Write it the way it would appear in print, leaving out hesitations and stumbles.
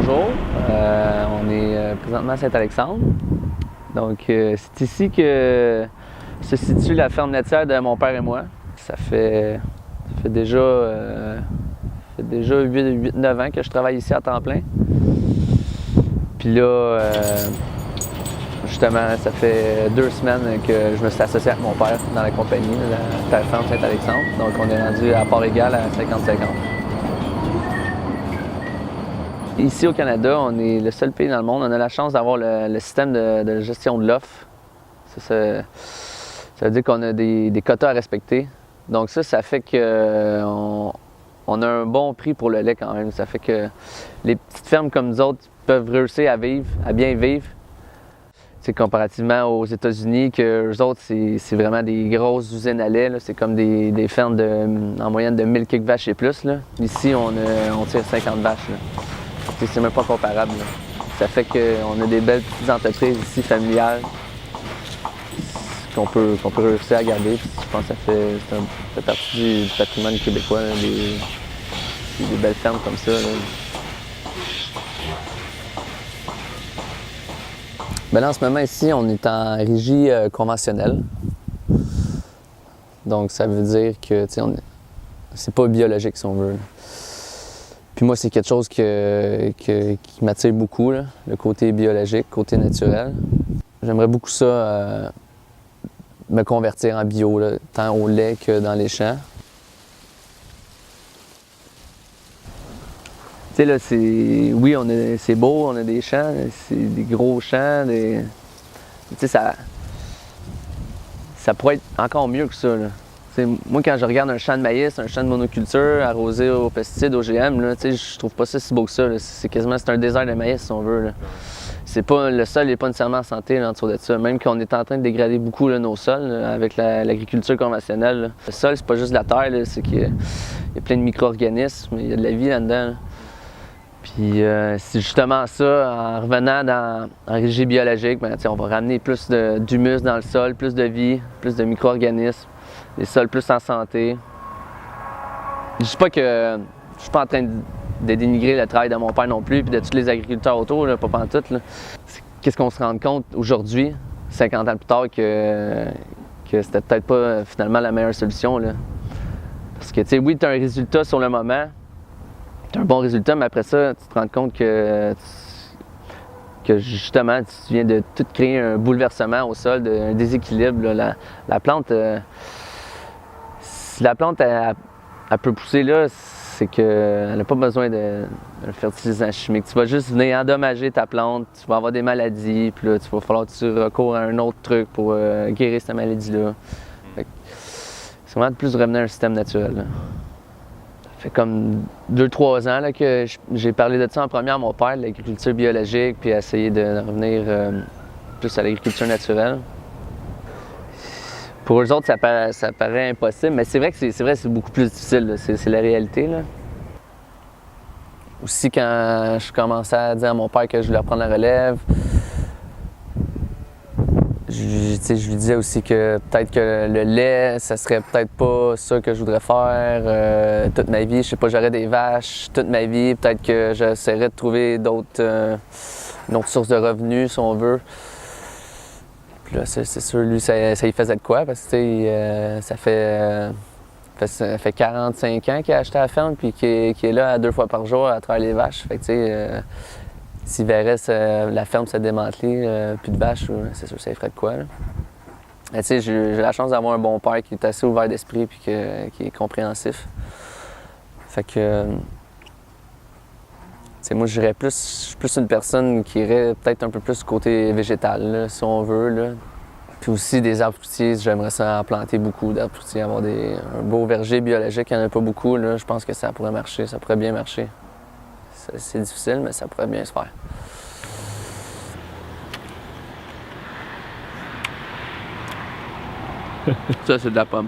bonjour. On est présentement à Saint-Alexandre. Donc, c'est ici que se situe la ferme laitière de mon père et moi. Ça fait déjà 8-9 ans que je travaille ici à temps plein. Puis là, justement, ça fait 2 semaines que je me suis associé avec mon père dans la compagnie, la ferme Saint-Alexandre. Donc, on est rendu à part égale à 50-50. Ici au Canada, on est le seul pays dans le monde. On a la chance d'avoir le système de gestion de l'offre. Ça veut dire qu'on a des quotas à respecter. Donc ça fait qu'on a un bon prix pour le lait quand même. Ça fait que les petites fermes comme nous autres peuvent réussir à bien vivre. C'est comparativement aux États-Unis, que eux autres, c'est vraiment des grosses usines à lait. C'est comme des fermes en moyenne de 1000 quelques vaches et plus. Là. Ici, on tire 50 vaches. Là. C'est même pas comparable. Là. Ça fait qu'on a des belles petites entreprises ici familiales qu'on peut réussir à garder. Puis je pense que ça fait partie du patrimoine québécois, là, des belles fermes comme ça. Là. Ben là, en ce moment ici, on est en régie conventionnelle. Donc ça veut dire que c'est pas biologique si on veut. Là. Puis moi, c'est quelque chose qui m'attire beaucoup, là, le côté biologique, le côté naturel. J'aimerais beaucoup ça, me convertir en bio, là, tant au lait que dans les champs. Tu sais, là, c'est beau, on a des champs, c'est des gros champs, tu sais, ça pourrait être encore mieux que ça, là. Moi, quand je regarde un champ de maïs, un champ de monoculture arrosé aux pesticides, OGM, là, je trouve pas ça si beau que ça. C'est un désert de maïs, si on veut. Là. Le sol n'est pas nécessairement en santé là, en dessous de ça. Même qu'on est en train de dégrader beaucoup là, nos sols là, avec l'agriculture conventionnelle. Là. Le sol, c'est pas juste de la terre, c'est qu'il y a plein de micro-organismes, il y a de la vie là-dedans. Là. Puis c'est justement ça, en revenant en régie biologique, on va ramener plus d'humus dans le sol, plus de vie, plus de micro-organismes. Les sols plus en santé. Je dis pas que je suis pas en train de dénigrer le travail de mon père non plus, puis de tous les agriculteurs autour, là, pas pantoute. Là. Qu'est-ce qu'on se rend compte aujourd'hui, 50 ans plus tard, que c'était peut-être pas finalement la meilleure solution. Là. Parce que, tu sais, oui, tu as un résultat sur le moment, tu as un bon résultat, mais après ça, tu te rends compte que justement, tu viens de tout créer un bouleversement au sol, un déséquilibre. Là. La plante... Si la plante elle peut pousser là, c'est qu'elle n'a pas besoin d'un fertilisant chimique. Tu vas juste venir endommager ta plante, tu vas avoir des maladies, puis là, il va falloir que tu recours à un autre truc pour guérir cette maladie-là. C'est vraiment de plus de revenir à un système naturel. Là. Ça fait comme 2-3 ans là, que j'ai parlé de ça en premier à mon père, de l'agriculture biologique, puis essayer de revenir plus à l'agriculture naturelle. Pour eux autres, ça paraît impossible, mais c'est vrai que c'est beaucoup plus difficile. C'est la réalité. Là. Aussi, quand je commençais à dire à mon père que je voulais reprendre la relève, je lui disais aussi que peut-être que le lait, ça serait peut-être pas ça que je voudrais faire toute ma vie. Je sais pas, j'aurais des vaches toute ma vie. Peut-être que j'essaierais de trouver une autre source de revenus, si on veut. Puis là, c'est sûr, lui, ça y faisait de quoi, parce que ça fait 45 ans qu'il a acheté la ferme, puis qu'il est là 2 fois par jour à travers les vaches. Fait que, tu sais, s'il verrait la ferme se démanteler, plus de vaches, c'est sûr, ça y ferait de quoi. Tu sais, j'ai la chance d'avoir un bon père qui est assez ouvert d'esprit, puis qui est compréhensif. Fait que... moi, je suis plus une personne qui irait peut-être un peu plus du côté végétal, là, si on veut. Là. Puis aussi des arbres fruitiers, j'aimerais ça en planter beaucoup d'arbres fruitiers, avoir un beau verger biologique, il n'y en a pas beaucoup. Là. Je pense que ça pourrait marcher, ça pourrait bien marcher. C'est difficile, mais ça pourrait bien se faire. Ça, c'est de la pomme.